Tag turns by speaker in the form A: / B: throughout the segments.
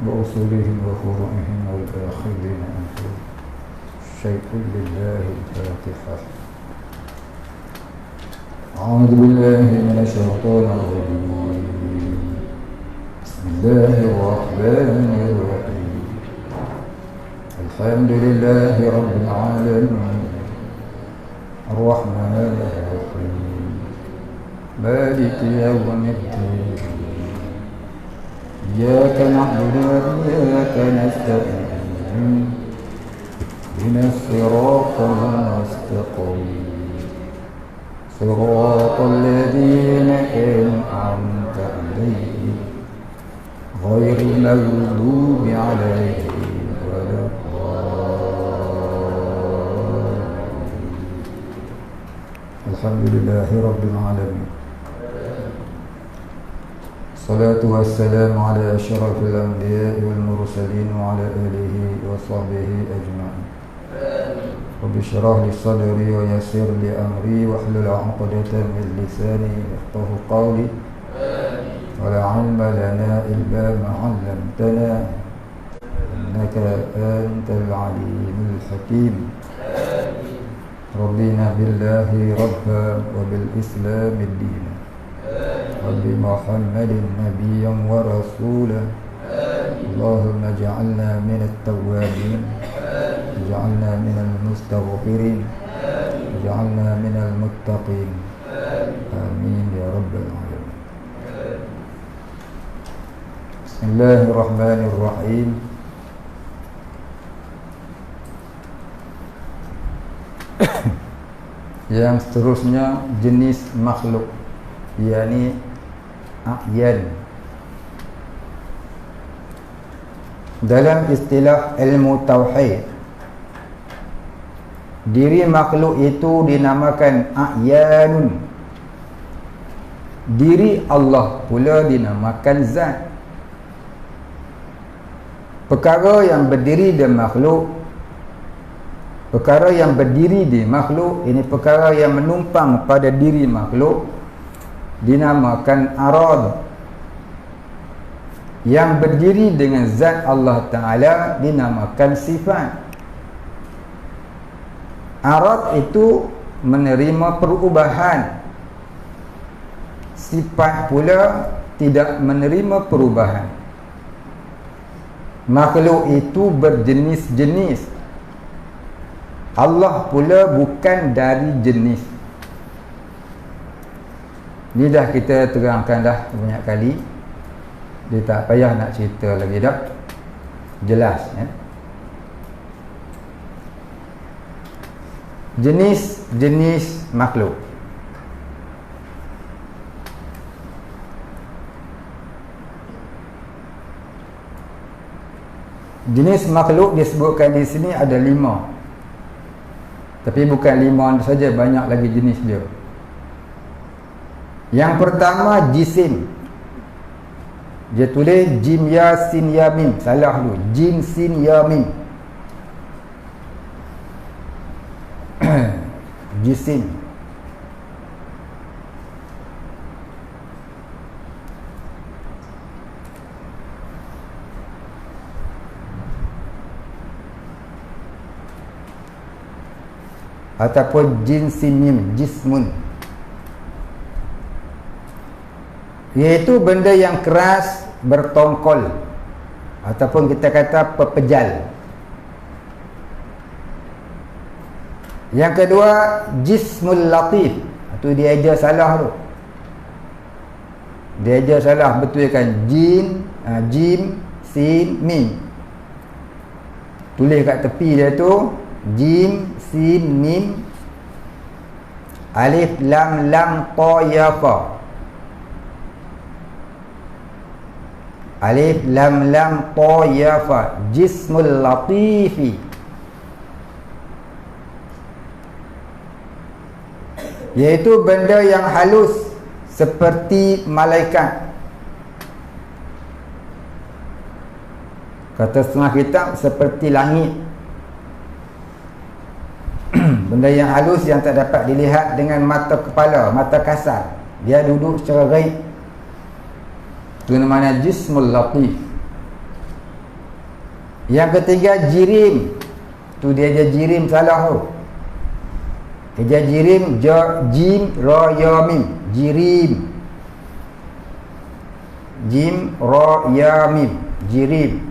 A: بأصولهم وفروعهم والآخرين أنفسهم شيء لله الفاتحة. أعوذ بالله من الشيطان الرجيم. بسم الله الرحمن الرحيم. الحمد لله رب العالمين الرحمن الرحيم مالك يوم الدين إياك نعبد وإياك نستعين اهدنا الصراط المستقيم صراط الذين أنعمت عليهم غير المغضوب عليهم ولا الضالين. الحمد لله رب العالمين. الصلاة والسلام على أشرف الأنبياء والمرسلين وعلى آله وصحبه أجمعين. رب اشرح لي صدري ويسر لي أمري واحلل عقدة من لساني يفقهوا قولي ولا علم لنا إلا ما علمتنا إنك أنت العليم الحكيم. رضينا بالله ربا وبالإسلام دينا وبمحمد نبيا ورسولا. اللهم اجعلنا من التوابين اجعلنا من المستغفرين اجعلنا من المتقين آمين يا رب العالمين. بسم الله الرحمن الرحيم. Yang seterusnya jenis makhluk, yakni a'yan. Dalam istilah ilmu tauhid, diri makhluk itu dinamakan a'yanun. Diri Allah pula dinamakan zat. Perkara yang berdiri di makhluk, perkara yang berdiri di makhluk, ini perkara yang menumpang pada diri makhluk, dinamakan arad. Yang berdiri dengan zat Allah Ta'ala dinamakan sifat. Arad itu menerima perubahan, sifat pula tidak menerima perubahan. Makhluk itu berjenis-jenis, Allah pula bukan dari jenis. Ni dah kita terangkan dah banyak kali. Dia tak payah nak cerita lagi dah. Jelas ya. Jenis-jenis makhluk. Jenis makhluk disebutkan di sini ada 5. Tapi bukan 5 saja, banyak lagi jenis dia. Yang pertama jisim. Dia tulis jim ya sin ya mim. Salah dulu. Jim sin ya mim. Jisim. Ataupun jinsin mim, jismun, iaitu benda yang keras, bertongkol, ataupun kita kata pepejal. Yang kedua jismul latif. Itu dia aja salah tu. Dia aja salah, betulkan jim, sin, mim. Tulis kat tepi dia tu jim, sin, mim, alif, lam, ta, ya, fa. Alif, lam, ta, ya, fa. Jismul latifi, iaitu benda yang halus seperti malaikat. Kata setengah kitab seperti langit. Benda yang halus yang tak dapat dilihat dengan mata kepala, mata kasar. Dia duduk secara gaib. Itu namanya jismul latif. Yang ketiga jirim. Tu dia je jirim salah tu. Dia jirim, jim ra ya mim. Jirim. Jim ra ya mim. Jirim.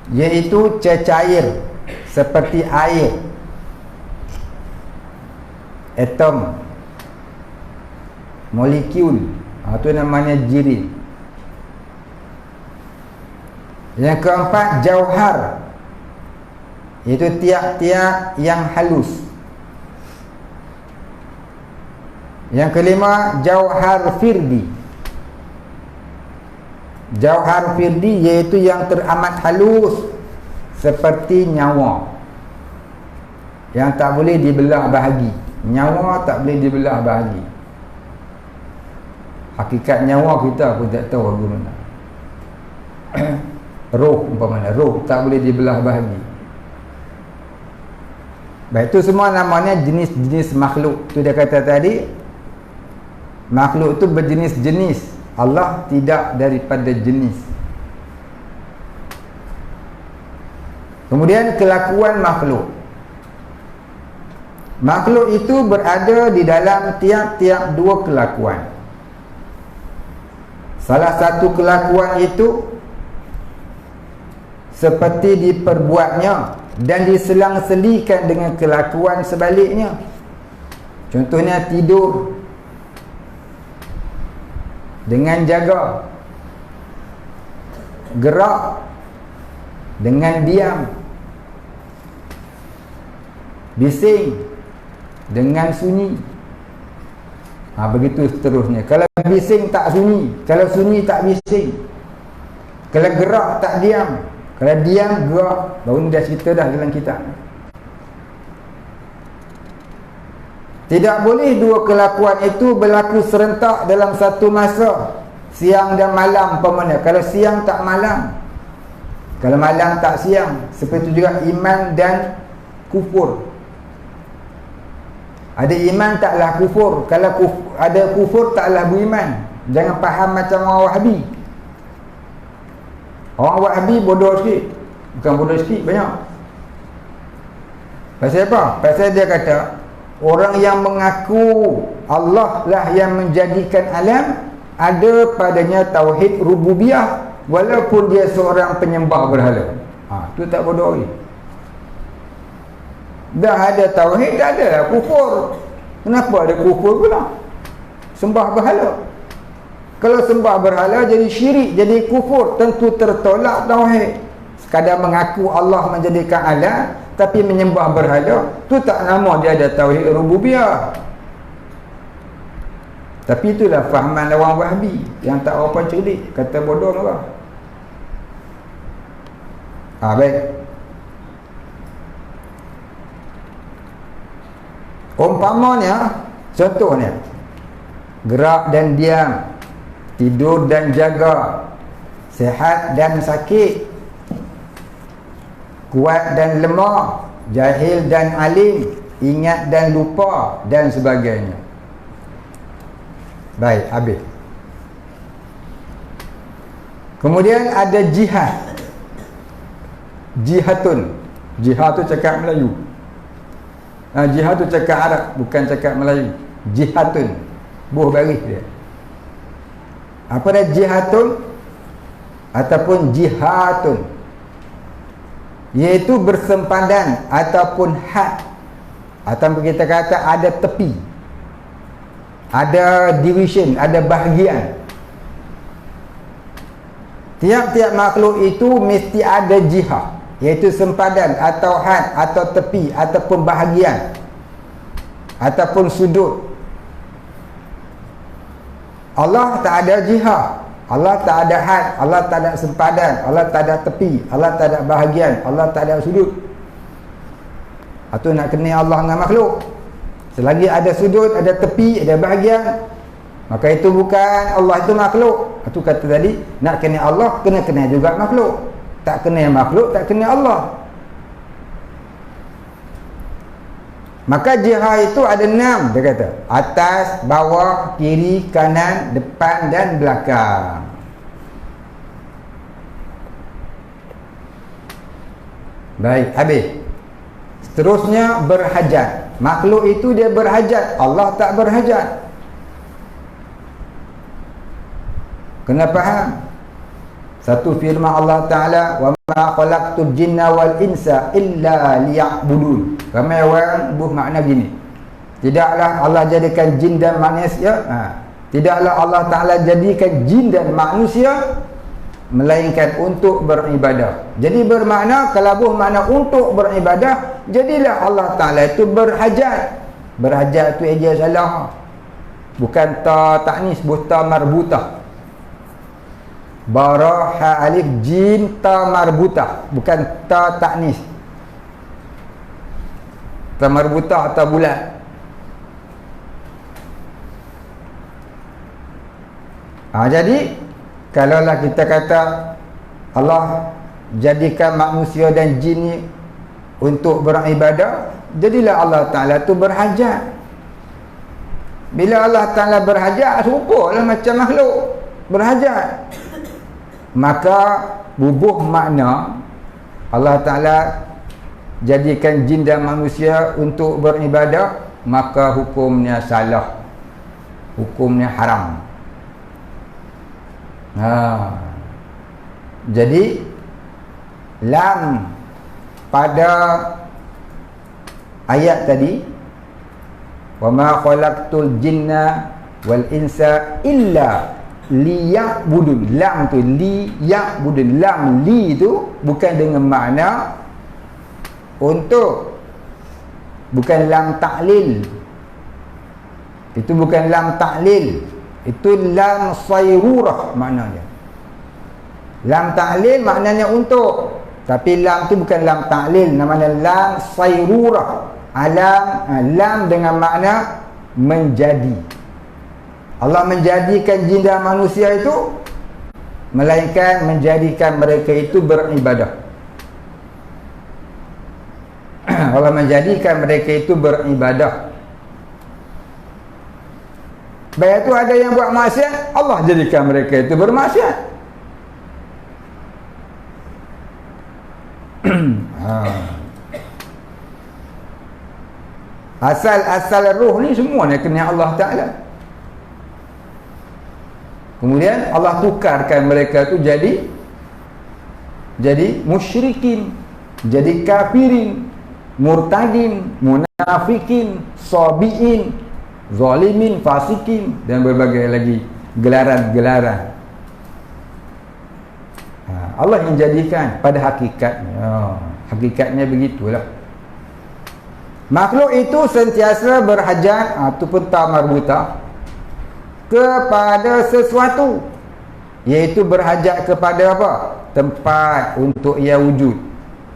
A: Iaitu cecair seperti air. Atom. Molekul. Itu namanya jirim. Yang keempat jauhar, iaitu tiap-tiap yang halus. Yang kelima jauhar firdi. Jauhar firdi iaitu yang teramat halus seperti nyawa, yang tak boleh dibelah bahagi. Nyawa tak boleh dibelah bahagi. Hakikat nyawa kita pun tak tahu bagaimana. Roh umpamanya, roh tak boleh dibelah bahagi. Baik, itu semua namanya jenis-jenis makhluk. Tu dia kata tadi, makhluk tu berjenis-jenis. Allah tidak daripada jenis. Kemudian kelakuan makhluk. Makhluk itu berada di dalam tiap-tiap dua kelakuan. Salah satu kelakuan itu seperti diperbuatnya dan diselang-selikan dengan kelakuan sebaliknya. Contohnya tidur dengan jaga, gerak dengan diam, bising dengan sunyi. Begitu seterusnya. Kalau bising tak sunyi, kalau sunyi tak bising, kalau gerak tak diam, kalau diam gerak. Baru ni dah cerita dah dalam kitab. Tidak boleh dua kelakuan itu berlaku serentak dalam satu masa, siang dan malam umpamanya. Kalau siang tak malam, kalau malam tak siang. Seperti itu juga iman dan kufur. Ada iman taklah kufur. Kalau ada kufur taklah beriman. Jangan faham macam orang Wahabi. Orang Wahabi bodoh sikit. Bukan bodoh sikit, banyak. Pasal apa? Pasal dia kata orang yang mengaku Allah lah yang menjadikan alam, ada padanya tauhid rububiyah walaupun dia seorang penyembah berhala. Tu tak bodoh lagi. Dah ada tauhid, dah ada kufur. Kenapa ada kufur pula? Sembah berhala. Kalau sembah berhala jadi syirik, jadi kufur, tentu tertolak tauhid. Sekadar mengaku Allah menjadikan alam tapi menyembah berhala, tu tak nama dia ada tauhid rububiyah. Tapi itulah fahaman orang Wahabi yang tak apa cerdik, kata bodoh mereka. Baik. Umpamanya, contohnya gerak dan diam, tidur dan jaga, sihat dan sakit, kuat dan lemah, jahil dan alim, ingat dan lupa, dan sebagainya. Baik, habis. Kemudian ada jihad. Jihatun. Jihad tu cakap Melayu. Jihad tu cakap Arab, bukan cakap Melayu. Jihatun, buah baris dia. Apa dia jihatun ataupun jihatun? Iaitu bersempadan ataupun had, atau kita kata ada tepi, ada division, ada bahagian. Tiap-tiap makhluk itu mesti ada jihad, iaitu sempadan atau had atau tepi ataupun bahagian ataupun sudut. Allah tak ada jihad, Allah tak ada had, Allah tak ada sempadan, Allah tak ada tepi, Allah tak ada bahagian, Allah tak ada sudut. Itu nak kena Allah dengan makhluk. Selagi ada sudut, ada tepi, ada bahagian, maka itu bukan Allah, itu makhluk. Itu kata tadi, nak kena Allah, kena juga makhluk. Tak kena makhluk, tak kena Allah. Maka jihad itu ada 6, dia kata. Atas, bawah, kiri, kanan, depan dan belakang. Baik, habis. Seterusnya berhajat. Makhluk itu dia berhajat, Allah tak berhajat. Kena faham. Satu firman Allah Ta'ala, wa ma khalaqtul jinna wal insa illa liya'budun. Ramai orang buh makna gini. Tidaklah Allah jadikan jin dan manusia, tidaklah Allah Ta'ala jadikan jin dan manusia melainkan untuk beribadah. Jadi bermakna, kalau buh makna untuk beribadah, jadilah Allah Ta'ala itu berhajat. Berhajat itu eja salah. Bukan ta ta'nis, buh ta marbutah. Baraha alif jim ta marbutah, bukan ta ta'nis. Ta marbutah atau bulat. Jadi kalaulah kita kata Allah jadikan manusia dan jin ni untuk beribadah, jadilah Allah Ta'ala tu berhajat. Bila Allah Ta'ala berhajat, serupalah macam makhluk berhajat. Maka bubuh makna Allah Ta'ala jadikan jin dan manusia untuk beribadah, maka hukumnya salah, hukumnya haram. Jadi lam pada ayat tadi, wa ma khalaqtul jinna wal insa illa liya'budun. Lam tu liya'budun. Lam li tu bukan dengan makna untuk, bukan lam ta'lil. Itu bukan lam ta'lil, itu lam sayrurah maknanya. Lam ta'lil maknanya untuk, tapi lam tu bukan lam ta'lil, namanya lam sayrurah. Lam dengan makna menjadi. Allah menjadikan jin dan manusia itu melainkan menjadikan mereka itu beribadah. Allah menjadikan mereka itu beribadah. Baik itu ada yang buat maksiat, Allah jadikan mereka itu bermaksiat. Asal roh ni semuanya kena Allah Ta'ala. Kemudian Allah tukarkan mereka tu jadi musyrikin, jadi kafirin, murtadin, munafikin, sabiin, zalimin, fasikin, dan berbagai lagi gelaran-gelaran. Allah yang jadikan pada hakikatnya. Hakikatnya begitulah. Makhluk itu sentiasa berhajat, itu pun ta marbutah, kepada sesuatu, iaitu berhajat kepada apa? Tempat untuk ia wujud.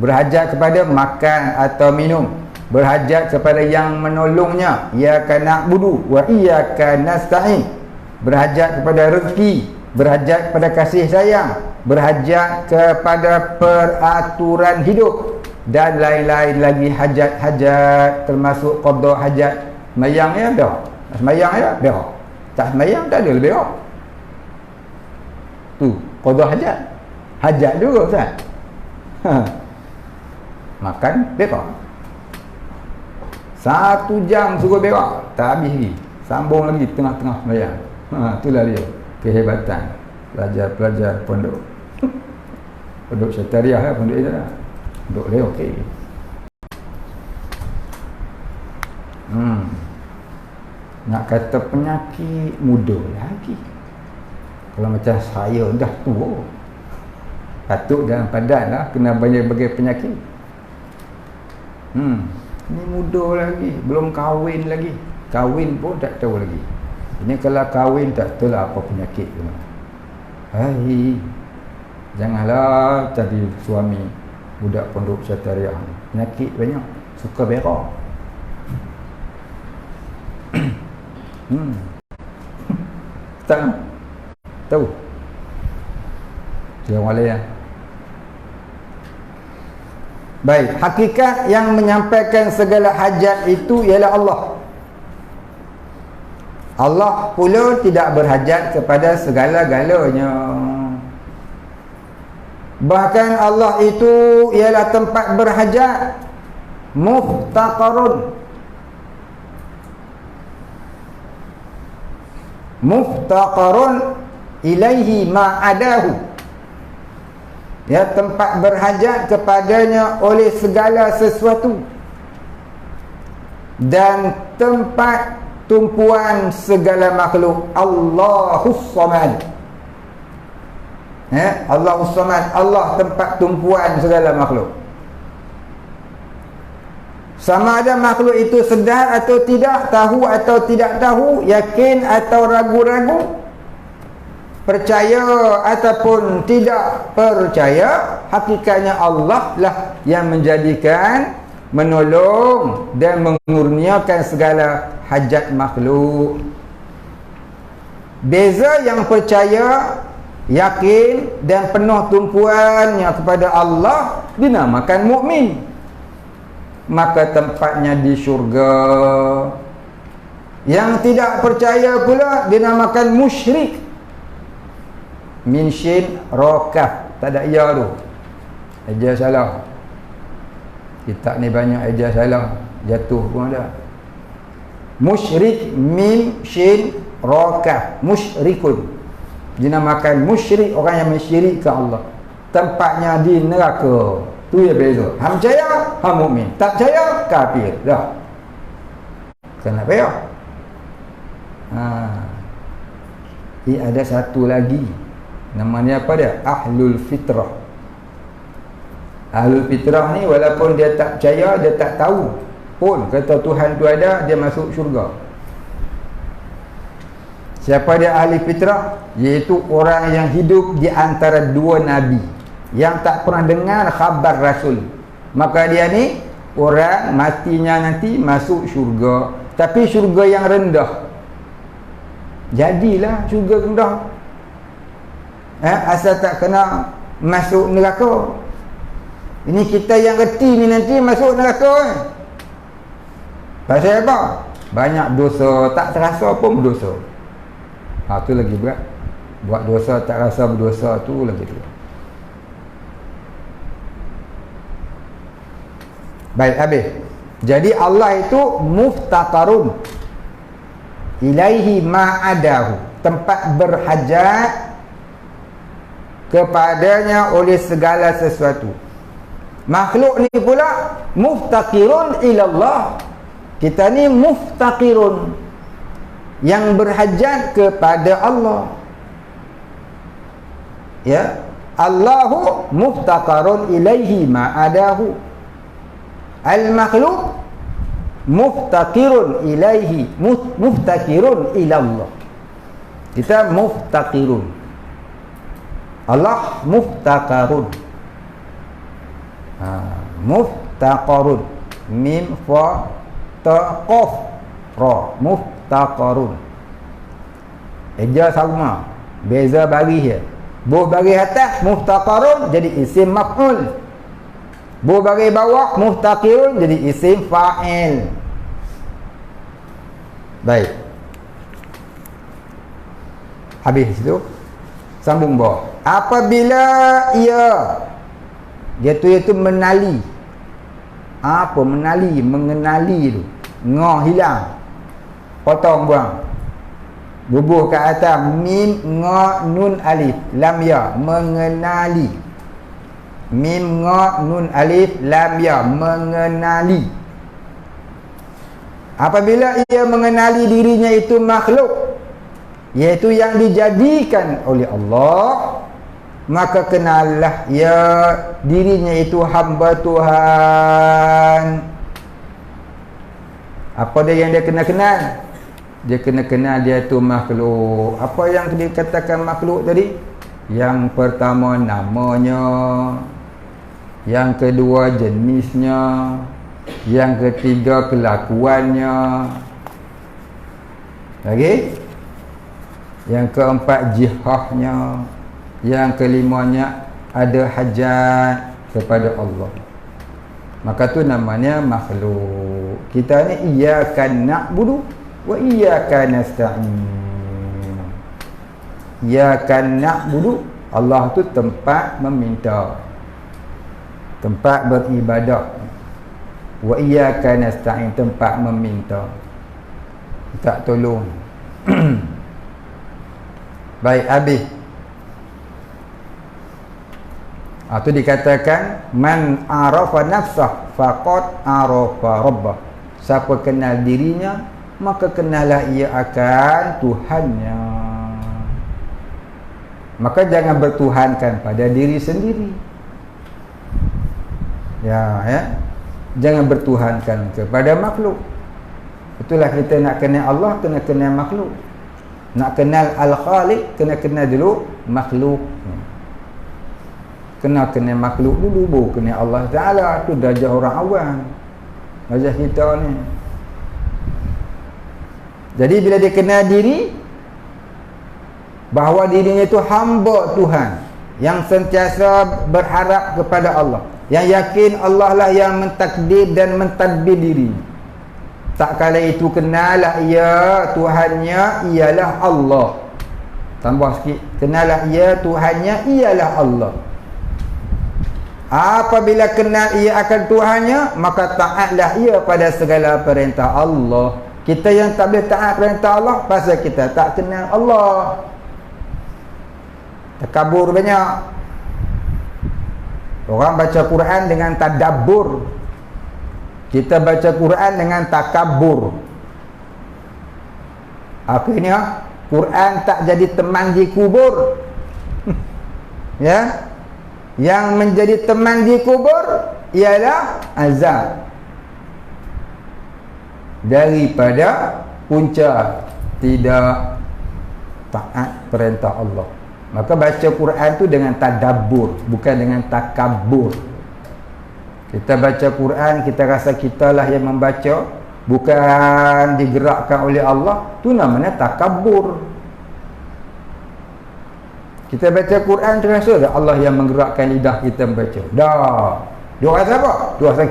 A: Berhajat kepada makan atau minum. Berhajat kepada yang menolongnya, iyyaka na'budu wa iyyaka nasta'in. Berhajat kepada rezeki, berhajat kepada kasih sayang, berhajat kepada peraturan hidup, dan lain-lain lagi hajat-hajat, termasuk qada hajat. Semayang ya dah, semayang ya dah, tak semayang tak ada lebih berak. Tu qada hajat, hajat juga Ustaz. Makan berak 1 jam suruh berak, tak habis lagi, sambung lagi tengah-tengah semayang. Itulah dia kehebatan pelajar-pelajar pondok pondok syariah lah, pondok itu lah, pondok dia okey. Nak kata penyakit muda lagi. Kalau macam saya dah tua, patut dalam padan lah kena banyak-banyak penyakit. Ni muda lagi, belum kahwin lagi. Kahwin pun tak tahu lagi. Ini kalau kahwin tak tahu lah apa penyakit tu. Hai, janganlah jadi suami budak pondok syariah. Penyakit banyak, suka berak. Tak tahu. Jangan layan. Baik, hakikat yang menyampaikan segala hajat itu ialah Allah. Allah pula tidak berhajat kepada segala-galanya. Bahkan Allah itu ialah tempat berhajat, muftaqarun ilaihi ma'adahu, ya, tempat berhajat kepadanya oleh segala sesuatu, dan tempat tumpuan segala makhluk. Allahus Samad, ya, Allahus Samad, Allah tempat tumpuan segala makhluk. Sama ada makhluk itu sedar atau tidak, tahu atau tidak tahu, yakin atau ragu-ragu, percaya ataupun tidak percaya, hakikatnya Allah lah yang menjadikan, menolong dan mengurniakan segala hajat makhluk. Beza yang percaya, yakin dan penuh tumpuannya kepada Allah dinamakan mukmin, maka tempatnya di syurga. Yang tidak percaya pula dinamakan musyrik. Min syin rokaf, tak ada ya tu, eja salah. Kitab ni banyak eja salah, jatuh pun ada. Musyrik, mim syin rokaf, musyrikun, dinamakan musyrik, orang yang mensyirikkan Allah. Tempatnya di neraka. Tu ya beza. Hang percaya, hang mukmin. Tak percaya, kafir. Dah. Kenapa ya? Ada satu lagi. Namanya apa dia? Ahlul fitrah. Ahlul fitrah ni walaupun dia tak percaya, dia tak tahu pun kata Tuhan tu ada, dia masuk syurga. Siapa dia ahli fitrah? Iaitu orang yang hidup di antara dua nabi, yang tak pernah dengar khabar Rasul. Maka dia ni orang matinya nanti masuk syurga, tapi syurga yang rendah. Jadilah syurga rendah, asal tak kena masuk neraka. Ini kita yang reti ni nanti masuk neraka. Pasal apa? Banyak dosa, tak terasa pun berdosa. Tu lagi berat. Buat dosa tak rasa berdosa, tu lagi tu. Baik, habis. Jadi Allah itu muftaqarun ilaihi ma'adahu, tempat berhajat kepadanya oleh segala sesuatu. Makhluk ni pula muftaqirun ilallah. Kita ni muftaqirun, yang berhajat kepada Allah. Ya, Allahu muftaqarun ilaihi ma'adahu. Al-makhluk muftaqirun ilaihi, muftaqirun ilallah. Kita muftaqirun, Allah muftaqarun. Muftaqarun, mim fa ta qaf ra, muftaqarun. Eja sama, beza bagi dia. Bo bagi atas muftaqarun jadi isim maf'ul. Bo bagi bawah muftaqirun jadi isim fa'il. Baik. Habis itu sambung bawah. Apabila ia iaitu menali. Apa menali? Mengenali tu. Ngah hilang, potong buang, bubuh ke atas, mim nga nun alif lam ya, mengenali. Mim nga nun alif lam ya, mengenali. Apabila ia mengenali dirinya itu makhluk, iaitu yang dijadikan oleh Allah, maka kenallah ia dirinya itu hamba Tuhan. Apa dia yang dia kena kenal? Dia kena kenal dia tu makhluk. Apa yang dikatakan makhluk tadi? Yang pertama namanya, yang kedua jenisnya, yang ketiga kelakuannya, lagi yang keempat jihahnya, yang kelimanya ada hajat kepada Allah. Maka tu namanya makhluk. Kita ni iyyaka na'budu wa iyyaka nasta'in. Iyyaka na'budu Allah tu tempat meminta, tempat beribadah. Wa iyyaka nasta'in, tempat meminta, tak tolong. Baik, habis. Itu dikatakan man arafa nafsah faqad arafa rabbah. Siapa kenal dirinya, maka kenallah ia akan Tuhannya. Maka jangan bertuhankan pada diri sendiri. Ya. Jangan bertuhankan kepada makhluk. Itulah kita nak kenal Allah, kena kenal makhluk. Nak kenal Al-Khaliq, kena kenal dulu makhluk. Kena makhluk dulu, baru kenal Allah Ta'ala. Itu darjah orang awam, darjah kita ni. Jadi bila dia kenal diri, bahawa dirinya itu hamba Tuhan yang sentiasa berharap kepada Allah, yang yakin Allah lah yang mentakdir dan mentadbir diri. Tak kala itu kenalah ia Tuhannya ialah Allah. Tambah sikit, kenalah ia Tuhannya ialah Allah. Apabila kenal ia akan Tuhannya, maka taatlah ia pada segala perintah Allah. Kita yang tak boleh taat perintah Allah pasal kita tak kenal Allah. Takabur banyak. Orang baca Quran dengan tadabbur, kita baca Quran dengan takabur. Akhirnya Quran tak jadi teman di kubur. Ya. Yang menjadi teman di kubur ialah azab daripada punca tidak taat perintah Allah. Maka baca Quran tu dengan tadabbur, bukan dengan takabur. Kita baca Quran, kita rasa kitalah yang membaca, bukan digerakkan oleh Allah, tu namanya takabur. Kita baca Quran, terasa tak Allah yang menggerakkan lidah kita membaca? Dah. Dia rasa apa? Dia rasa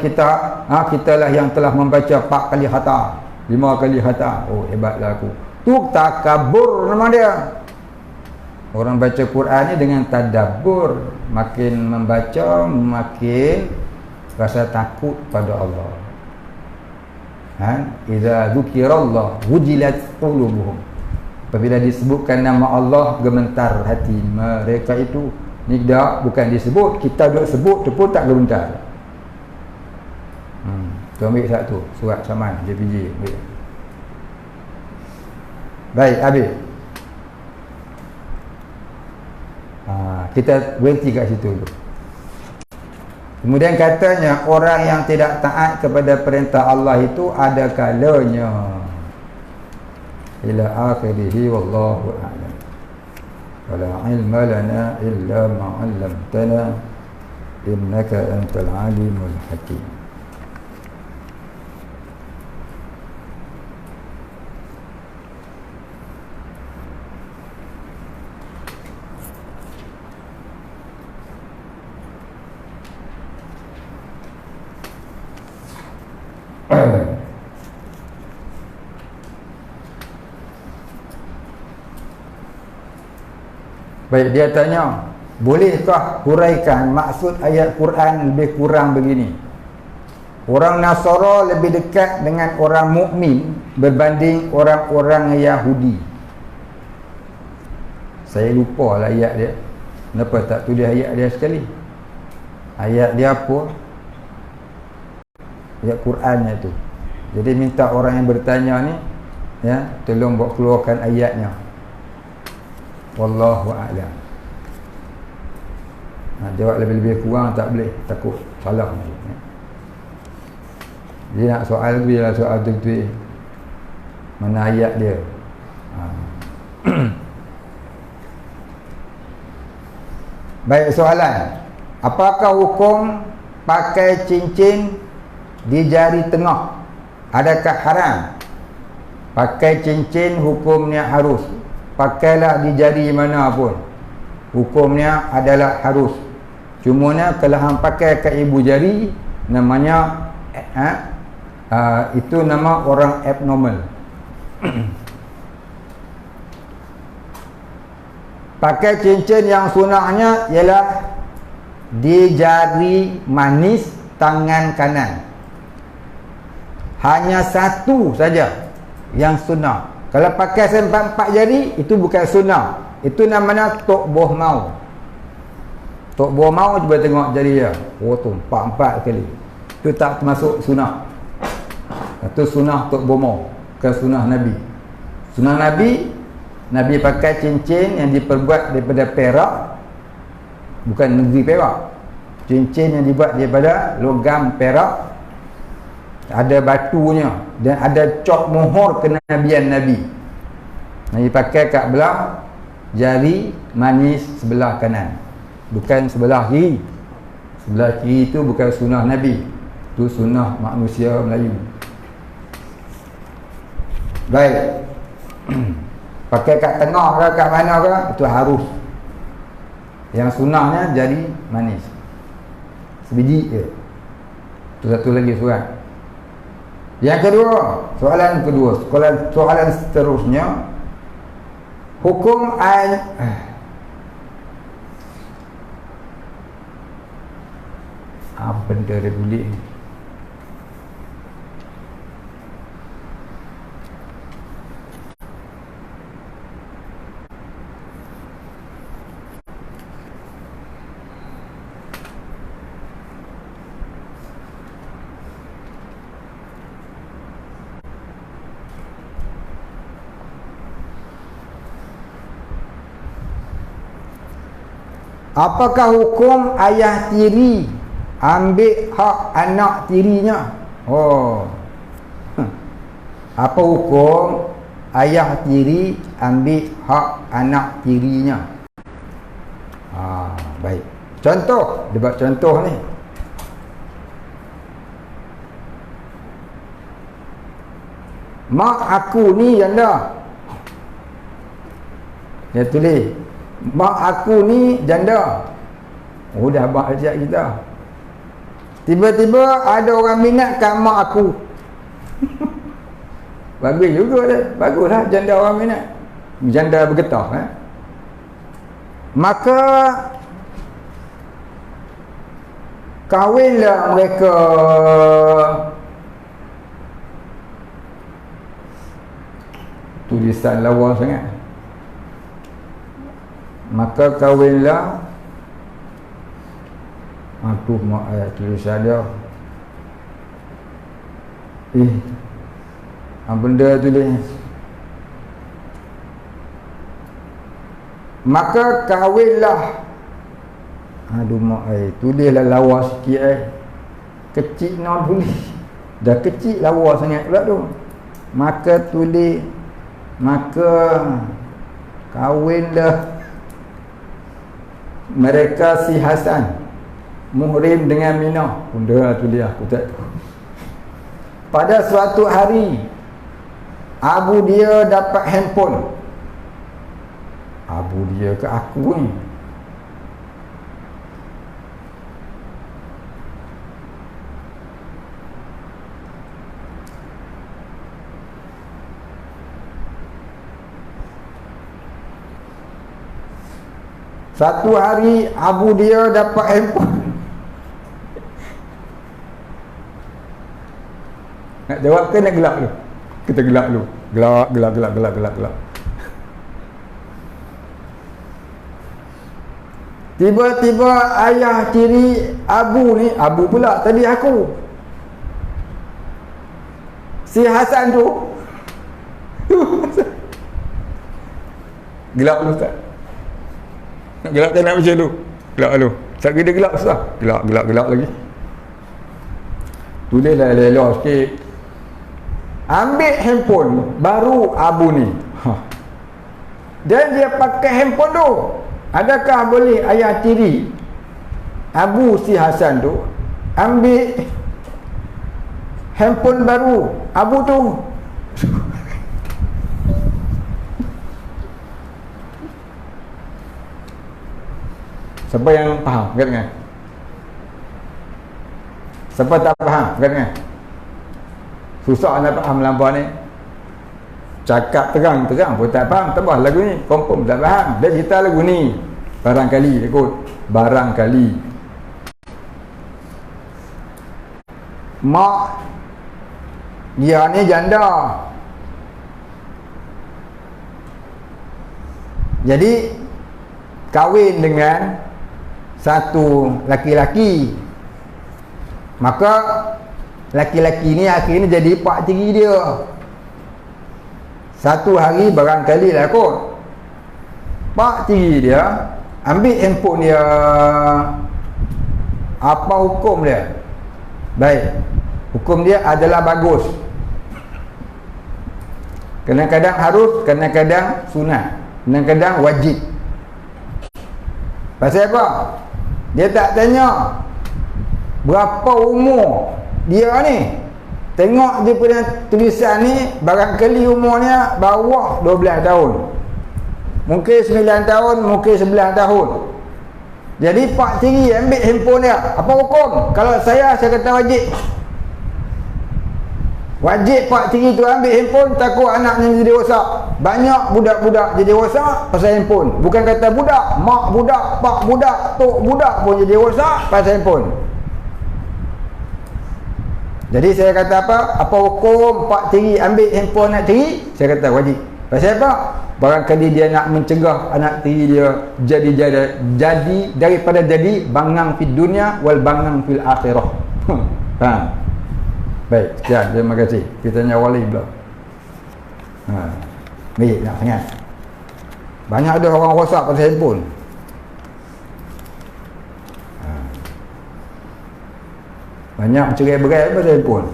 A: kitalah yang telah membaca 4 kali khatam, 5 kali khatam. Oh, hebatlah aku. Tu takabur nama dia. Orang baca Quran ni dengan tadabbur, makin membaca makin rasa takut pada Allah. Idza dzukirallah wujilat qulubuhum. Apabila disebutkan nama Allah, gemetar hati mereka itu. Ni dah bukan disebut, kita duk sebut tu pun tak gemetar. Tu ambil satu surat saman JPJ ambil. Baik, habis. Kita berhenti kat situ dulu. Kemudian katanya orang yang tidak taat kepada perintah Allah itu ada kalanya. Ila akhirih wallahu a'lam. Wala ilma lana illa ma 'allamtana innaka antal alimul hakim. Baik, dia tanya, bolehkah huraikan maksud ayat Quran lebih kurang begini? Orang Nasara lebih dekat dengan orang mukmin berbanding orang-orang Yahudi. Saya lupa lah ayat dia. Kenapa tak tulis ayat dia sekali? Ayat dia apa? Ayat Qurannya tu. Jadi minta orang yang bertanya ni, ya, tolong buat keluarkan ayatnya. Wallahu a'lam. Jawab lebih-lebih kurang tak boleh, takut salah. Dia nak soal tu, biarlah soal tu mana ayat dia. Baik, soalan. Apakah hukum pakai cincin di jari tengah? Adakah haram? Pakai cincin hukumnya harus. Pakailah di jari mana pun, hukumnya adalah harus. Cumanya kalau hang pakai kat ibu jari, namanya itu nama orang abnormal. Pakai cincin yang sunahnya ialah di jari manis tangan kanan. Hanya satu saja yang sunnah. Kalau pakai sampai 4 jari, itu bukan sunnah. Itu namanya tok boh mau. Tok boh mau cuba tengok jari dia. Oh tu 4 kali. Itu tak termasuk sunnah. Itu sunnah tok boh mau. Bukan sunnah Nabi. Sunnah Nabi, Nabi pakai cincin yang diperbuat daripada perak, bukan negeri Perak. Cincin yang dibuat daripada logam perak, ada batunya dan ada cok mohor kenabian Nabi. Nabi pakai kat belah jari manis sebelah kanan, bukan sebelah kiri. Sebelah kiri itu bukan sunnah Nabi, itu sunnah manusia Melayu. Baik. Pakai kat tengah ke kat mana ke, itu harus. Yang sunnahnya jari manis sebiji je. Itu satu lagi surat. Yang kedua, soalan seterusnya, hukum apa benda Republik ni? Apakah hukum ayah tiri ambil hak anak tirinya? Oh. Apa hukum ayah tiri ambil hak anak tirinya? Baik. Contoh, debat contoh ni. Mak aku ni janda. Dia tulis, mak aku ni janda. Oh, dah abang ajak kita. Tiba-tiba ada orang minat kat mak aku. Bagus juga dah. Baguslah janda orang minat. Janda bergetah. Maka kahwinlah mereka. Tulisan lawa sangat. Maka kahwinlah. Aduh, mak ayat tulisan dia. Benda tulis. Maka kahwinlah. Aduh mak tulislah lawa sikit kecil nak tulis. Dah kecil lawa sangat pula tu. Maka tulis, maka kahwinlah mereka si Hasan muhrim dengan Minah. Benda tulis aku tak. Pada suatu hari abu dia dapat handphone. Abu dia ke aku ni. Satu hari abu dia dapat handphone. Nak jawab ke nak gelak dulu? Kita gelak dulu. Gelak. Tiba-tiba ayah tiri abu ni, abu pula tadi aku, si Hasan tu. Gelak dulu Ustaz. Nak gelak tak nak macam tu? Gelak dulu. Tak kira gelak susah. Gelak lagi. Tulislah elok sikit. Ambil handphone baru abu ni. Dan dia pakai handphone tu. Adakah boleh ayah tiri abu si Hasan tu ambil handphone baru abu tu? Siapa yang faham? Kata dengar. Siapa tak faham? Kata dengar. Susah nak faham melampau ni. cakap terang-terang pun tak faham, tambah lagu ni confirm tak faham. Dia cerita lagu ni barangkali dia kut barangkali mak dia ni janda, jadi kahwin dengan satu laki-laki, maka laki-laki ni akhirnya jadi pak tiri dia. Satu hari barangkali lah kot, pak tiri dia ambil handphone dia. Apa hukum dia? Baik, hukum dia adalah bagus. Kadang-kadang harus, kadang-kadang sunat, kadang-kadang wajib. Pasal apa? Dia tak tanya berapa umur dia ni. Tengok dia punya tulisan ni, barangkali umurnya bawah 12 tahun. Mungkin 9 tahun, mungkin 11 tahun. Jadi pak tiri ambil handphone dia. Apa hukum? Kalau saya kata wajib. Wajib pak tiri tu ambil handphone, takut anaknya jadi rosak. Banyak budak-budak jadi rosak pasal handphone. Bukan kata budak, mak budak, pak budak, tok budak pun jadi rosak pasal handphone. Jadi saya kata apa? Apa hukum pak tiri ambil handphone anak tiri? Saya kata wajib. Pasal apa? Barangkali dia nak mencegah anak tiri dia jadi daripada jadi bangang fid dunia wal bangang fil akhirah. Faham? Baik, sekian. Terima kasih. Kita tanya wali pula. Baik, nak sangat. Banyak ada orang rosak pasal handphone. Banyak cerai-berai pasal handphone.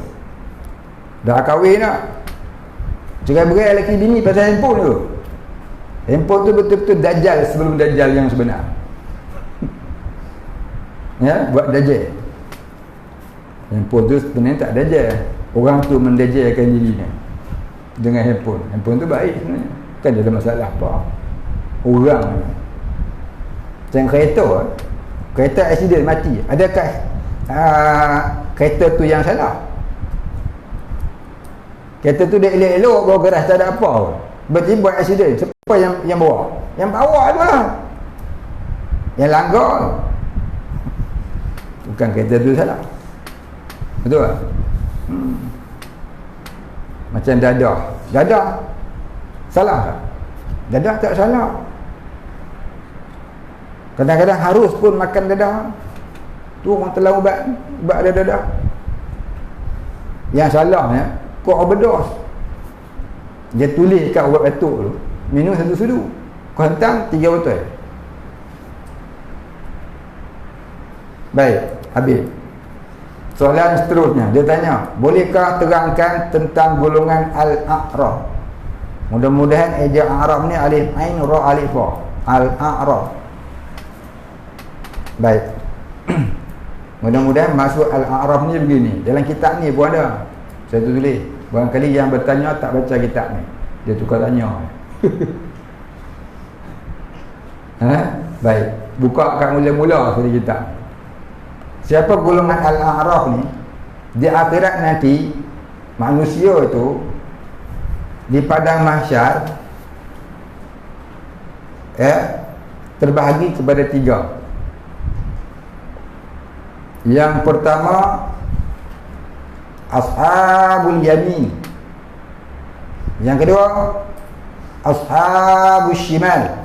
A: Dah kahwin tak? Cerai-berai lelaki bini pasal handphone tu. Handphone tu betul-betul dajjal sebelum dajjal yang sebenar. Ya, buat dajjal. Handphone tu sebenarnya tak dajjal. Orang tu mendajjalkan dirinya dengan handphone. Handphone tu baik sebenarnya. Kan dia ada masalah apa. Orang ni. Macam kereta accident mati. Adakah kereta tu yang salah? Kereta tu dia elok-elok bawa geras tak ada apa pun. Berarti buat accident. Siapa yang bawa? Yang bawa tu lah. Yang langgar. Bukan kereta tu salah. Betul tak? Macam dadah. Dadah salah tak? Dadah tak salah. Kadang-kadang harus pun makan dadah. Tu orang telah ubat ada dadah. Yang salahnya kau overdose. Dia tulis kat ubat batuk tu, minum 1 sudu. Kau hantam 3 botol. Baik, habis. Soalan seterusnya, dia tanya, bolehkah terangkan tentang golongan Al-A'raf? Mudah-mudahan eja A'raf ni alif ain ra alif fa. Al-A'raf. Baik. Mudah-mudahan maksud Al-A'raf ni begini. Dalam kitab ni pun ada. Saya tulis. Barangkali yang bertanya tak baca kitab ni. Dia tukar tanya. Baik. Buka kat mula-mula sekali kitab. Siapa golongan Al-A'raf ni? Di akhirat nanti, manusia itu di padang mahsyar terbahagi kepada 3. Yang pertama, Ashabul Yamin. Yang kedua, Ashabul Shimal.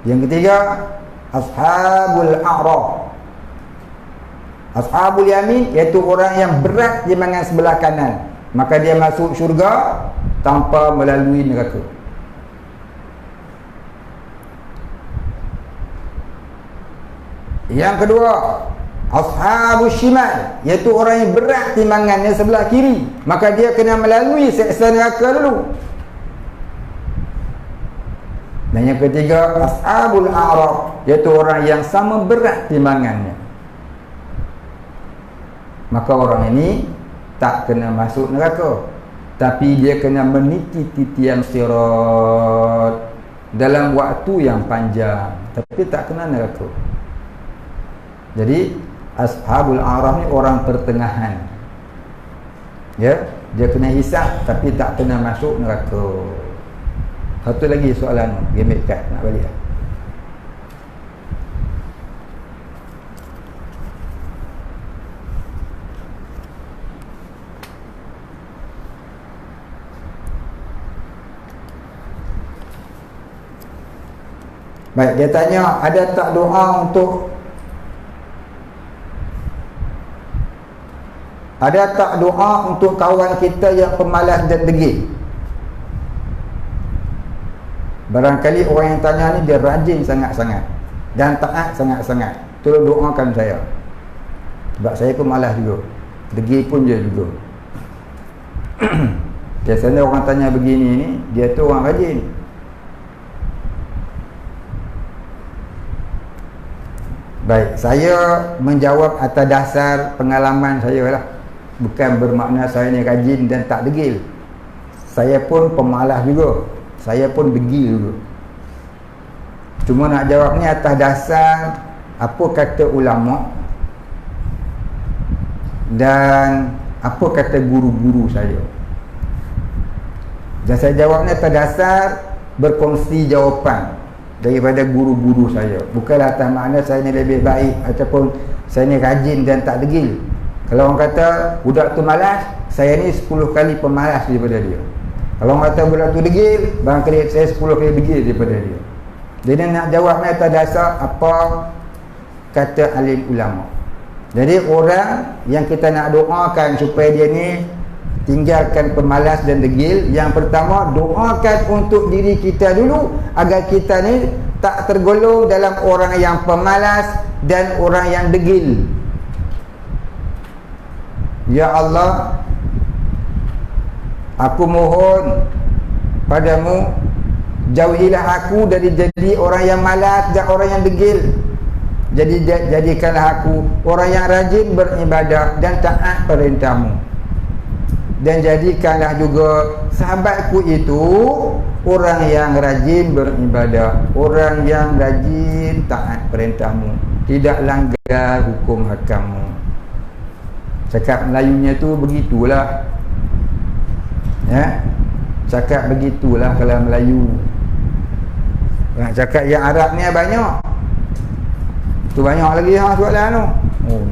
A: Yang ketiga, Ashabul A'raf. Ashabul Yamin iaitu orang yang berat timbangan sebelah kanan, maka dia masuk syurga tanpa melalui neraka. Yang kedua, Ashabul Shimal iaitu orang yang berat timbangannya sebelah kiri, maka dia kena melalui seksa neraka dulu. Dan yang ketiga, Ashabul A'raf iaitu orang yang sama berat timbangannya, maka orang ini tak kena masuk neraka, tapi dia kena meniti titian sirat dalam waktu yang panjang, tapi tak kena neraka. Jadi Ashabul A'raf ni orang pertengahan. Ya, dia kena hisab tapi tak kena masuk neraka. Satu lagi soalan game kad nak balik lah. Baik, dia tanya, ada tak doa untuk kawan kita yang pemalas dan degil? Barangkali orang yang tanya ni dia rajin sangat-sangat dan taat sangat-sangat. Tolong doakan saya. Sebab saya pun malas juga. Degil pun dia juga. Biasanya orang tanya begini ni, dia tu orang rajin. Baik, saya menjawab atas dasar pengalaman saya lah. Bukan bermakna saya ni rajin dan tak degil. Saya pun pemalas juga. Saya pun degil juga. Cuma nak jawab ni atas dasar apa kata ulama dan apa kata guru-guru saya. Dan saya jawab ni atas dasar berkongsi jawapan daripada guru-guru saya. Bukanlah atas makna saya ni lebih baik ataupun saya ni rajin dan tak degil. Kalau orang kata budak tu malas, saya ni 10 kali pemalas daripada dia. Kalau orang kata budak tu degil, barangkali saya 10 kali degil daripada dia. Jadi nak jawab ni atas dasar apa kata alim ulama. Jadi orang yang kita nak doakan supaya dia ni tinggalkan pemalas dan degil, yang pertama doakan untuk diri kita dulu agar kita ni tak tergolong dalam orang yang pemalas dan orang yang degil. Ya Allah, aku mohon padamu, jauhilah aku dari jadi orang yang malas dan orang yang degil. Jadi jadikanlah aku orang yang rajin beribadah dan taat perintahmu. Dan jadikanlah juga sahabatku itu orang yang rajin beribadah, orang yang rajin taat perintahmu, tidak langgar hukum hakammu. Cakap Melayunya tu begitulah. Ya. Cakap begitulah kalau Melayu. Nak cakap yang Arab ni banyak. Tu banyak lagi soalan tu. Oh,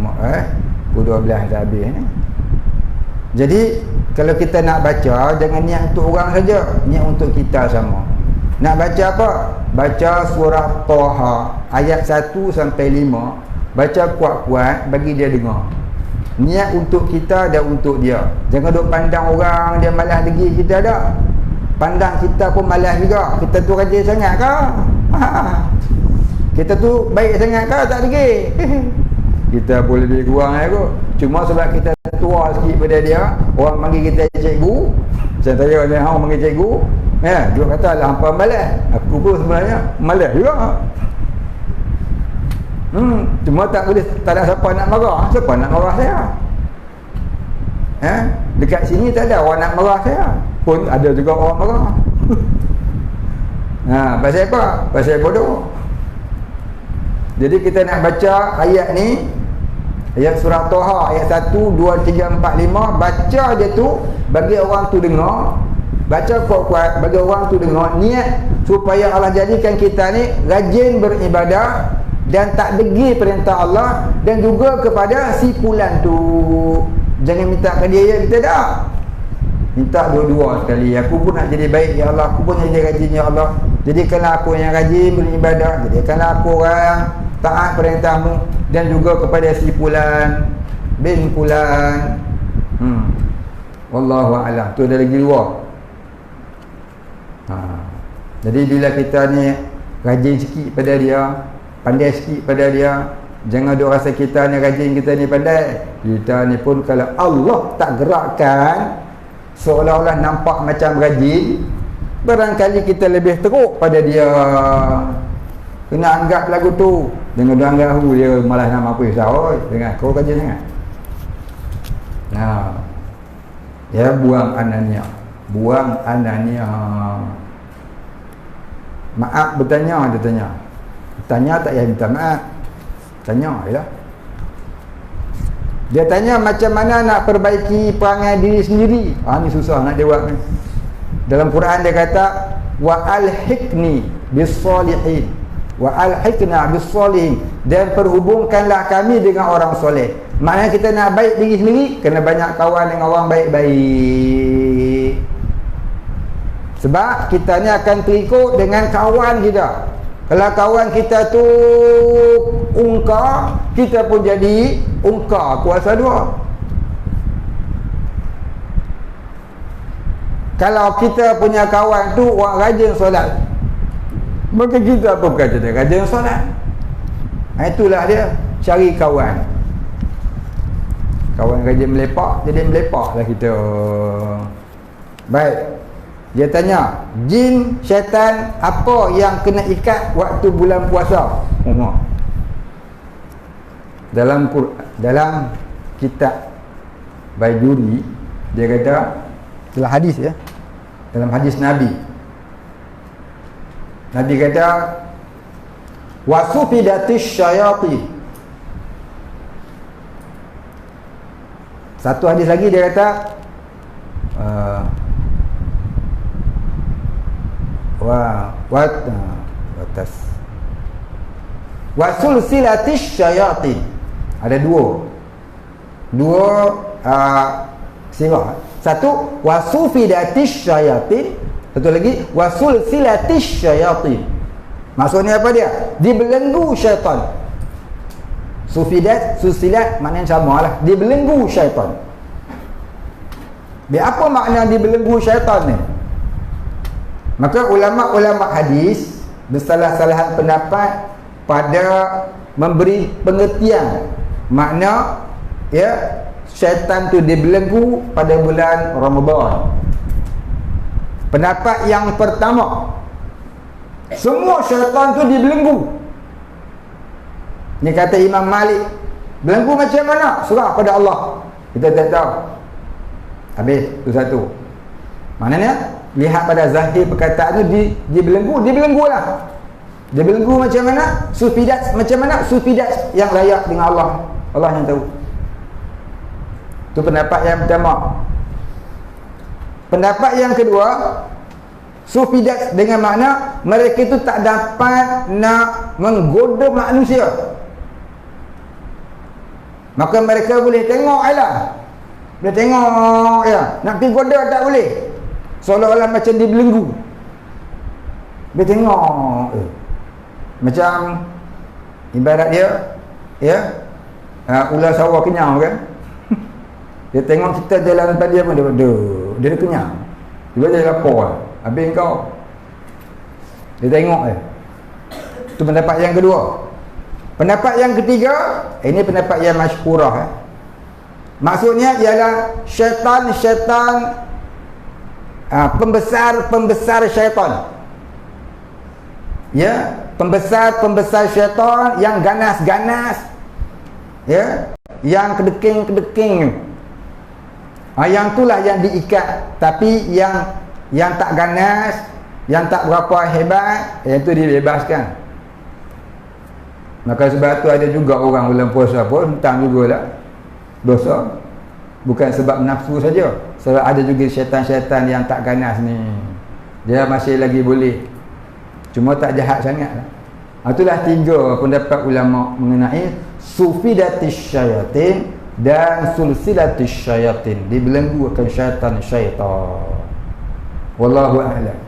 A: pukul 12 dah habis ni. Jadi kalau kita nak baca, jangan niat untuk orang saja, niat untuk kita sama. Nak baca apa? Baca surah Taha ayat 1 sampai 5. Baca kuat-kuat bagi dia dengar. Niat untuk kita dan untuk dia. Jangan duk pandang orang dia malas degil kita dah. Pandang kita pun malas juga. Kita tu rajin sangat ke? Kita tu baik sangat ke tak degil? Kita boleh lebih kurang kot. Cuma sebab kita tua sikit pada dia, orang panggil kita cikgu. Saya tanya dia, orang panggil cikgu, ya, dia kata lah hampa malas. Aku pun sebenarnya malas juga. Cuma tak boleh, tak ada siapa nak marah. Siapa nak marah saya? Dekat sini tak ada orang nak marah saya. Pun ada juga orang marah. Pasal apa? Pasal bodoh. Jadi kita nak baca ayat ni, ayat surah Taha ayat 1, 2, 3, 4, 5. Baca je tu bagi orang tu dengar. Baca kuat-kuat bagi orang tu dengar. Niat supaya Allah jadikan kita ni rajin beribadah dan tak degil perintah Allah, dan juga kepada si fulan tu. Jangan minta ke dia, ya kita dah. Minta dua-dua sekali. Aku pun nak jadi baik ya Allah, aku pun jadi rajin ya Allah. Jadikanlah aku yang rajin beribadah, jadikanlah aku orang taat perintahmu, dan juga kepada si fulan bin fulan. Wallahu a'lam. Tu ada lagi luar. Jadi bila kita ni rajin sikit pada dia, pandai sikit pada dia, jangan duk rasa kita ni rajin, kita ni pandai. Kita ni pun kalau Allah tak gerakkan, seolah-olah nampak macam rajin, barangkali kita lebih teruk pada dia. Kena anggap lagu tu. Jangan dia anggap dia malah nak apa risau. Dengar kau rajin sangat. Ya, buang anania. Buang anania. Maaf bertanya, dia tanya. Tanya tak payah minta maaf. Tanya je lah. Dia tanya macam mana nak perbaiki perangai diri sendiri. Ni susah nak jawab ni. Dalam Quran dia kata, wa alhiqni bis-solihin, wa alhiqna bis-solihin, dan perhubungkanlah kami dengan orang soleh. Maknanya kita nak baik diri sendiri, kena banyak kawan dengan orang baik-baik. Sebab kita ni akan terikut dengan kawan kita. Kalau kawan kita tu ungkar, kita pun jadi ungkar kuasa dua. Kalau kita punya kawan tu orang rajin solat, maka kita pun kata dia rajin solat. Itulah dia, cari kawan. Kawan rajin melepak, jadi melepak lah kita. Baik. Dia tanya, jin, syaitan, apa yang kena ikat waktu bulan puasa? Dalam kitab Baijuri, dia kata, dalam hadis ya, dalam hadis Nabi kata, wasufidatis syayati. Satu hadis lagi dia kata, wasulsilatis syayati. Ada dua sirah. Satu, wasufidatis syayatin. Satu lagi, wasulsilatis syayatin. Maksudnya apa dia? Dibelenggu syaitan. Sufidat, susilat maknanya sama lah. Dibelenggu syaitan. Dia apa makna dibelenggu syaitan ni? Maka ulama-ulama hadis bersalah-salahan pendapat pada memberi pengertian makna ya syaitan tu dibelenggu pada bulan Ramadan. Pendapat yang pertama, semua syaitan tu dibelenggu. Ni kata Imam Malik. Belenggu macam mana? Serah pada Allah. Kita tak tahu. Habis tu satu. Maknanya lihat pada zahir perkataan tu dibelenggu lah. Dibelenggu macam mana? Sufidat macam mana? Sufidat yang layak dengan Allah. Allah yang tahu. Itu pendapat yang pertama. Pendapat yang kedua, sufidat dengan makna mereka itu tak dapat nak menggoda manusia. Maka mereka boleh tengok lah. Boleh tengok ya. Nak pergi goda tak boleh. Seolah-olah macam dibelenggu. Boleh tengok. Macam ibarat dia ya, ular sawah kenyang kan. Dia tengok kita jalan depan dia pun dia kenyang. Dia jadi lapar. Habis kau dia tengok je. Itu pendapat yang kedua. Pendapat yang ketiga, ini pendapat yang masyhurah maksudnya ialah syaitan pembesar syaitan. Ya, pembesar syaitan yang ganas-ganas. Ya, yang kedeking-kedeking. Yang itulah yang diikat. Tapi yang tak ganas, yang tak berapa hebat, itu dibebaskan. Maka sebab tu ada juga orang bulan puasa pun tentang jugalah dosa. Bukan sebab nafsu saja. Sebab ada juga syaitan-syaitan yang tak ganas ni. Dia masih lagi boleh. Cuma tak jahat sangat lah. Itulah tiga pendapat ulama mengenai sufidatis syayatin dan sulsilatis syayatin. Dibelenggu akan syaitan. Wallahu a'lam.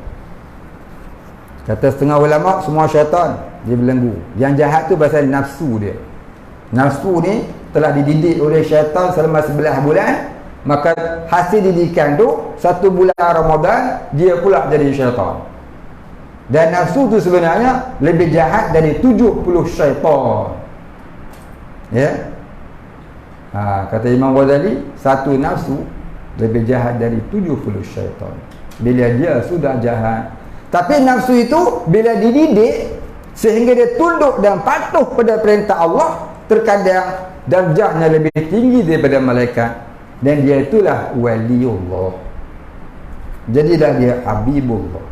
A: Kata setengah ulama, semua syaitan dibelenggu. Yang jahat tu pasal nafsu dia. Nafsu ni telah dididik oleh syaitan selama 11 bulan. Maka hasil didikan tu 1 bulan Ramadan dia pula jadi syaitan. Dan nafsu tu sebenarnya lebih jahat dari 70 syaitan. Ya. Kata Imam Ghazali, satu nafsu lebih jahat dari 70 syaitan. Bila dia sudah jahat. Tapi nafsu itu bila dididik sehingga dia tunduk dan patuh pada perintah Allah, terkadang darjahnya lebih tinggi daripada malaikat. Dan dia itulah waliullah. Jadilah dia habibullah.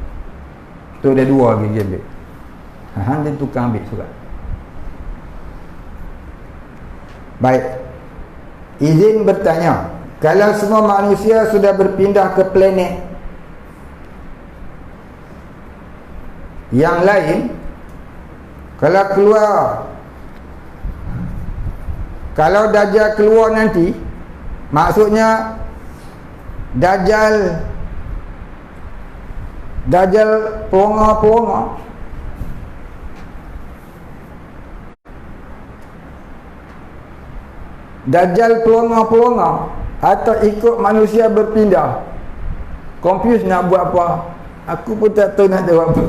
A: Tu ada dua lagi dia ambil. Hang dia tukang ambil surat. Baik. Izin bertanya, kalau semua manusia sudah berpindah ke planet Yang lain, kalau keluar, kalau Dajjal keluar nanti, maksudnya Dajjal pelonga-pelonga, Dajjal pelonga-pelonga atau ikut manusia berpindah. Confuse nak buat apa? Aku pun tak tahu nak jawab apa.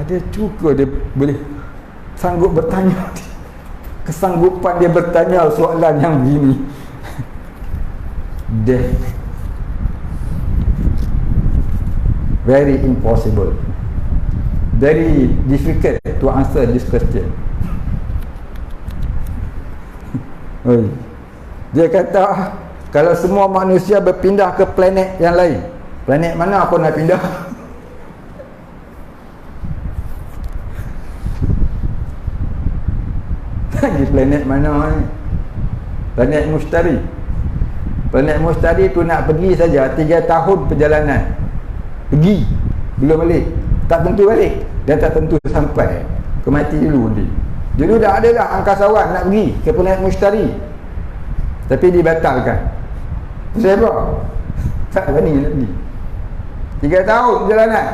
A: Ada juga dia boleh sanggup bertanya. Kesanggupan dia bertanya soalan yang begini. Very impossible, very difficult to answer this question. Dia kata kalau semua manusia berpindah ke planet yang lain, planet mana aku nak pindah? Di planet mana ni? Planet Mustari. Planet Mustari tu nak pergi saja 3 tahun perjalanan. Pergi, belum balik. Tak tentu balik. Dan tak tentu sampai. Kemati dulu nanti. Dulu dah ada dah angkasawan nak pergi ke planet Mustari, tapi dibatalkan. Sebab apa? Tak berani nak pergi. 3 tahun perjalanan.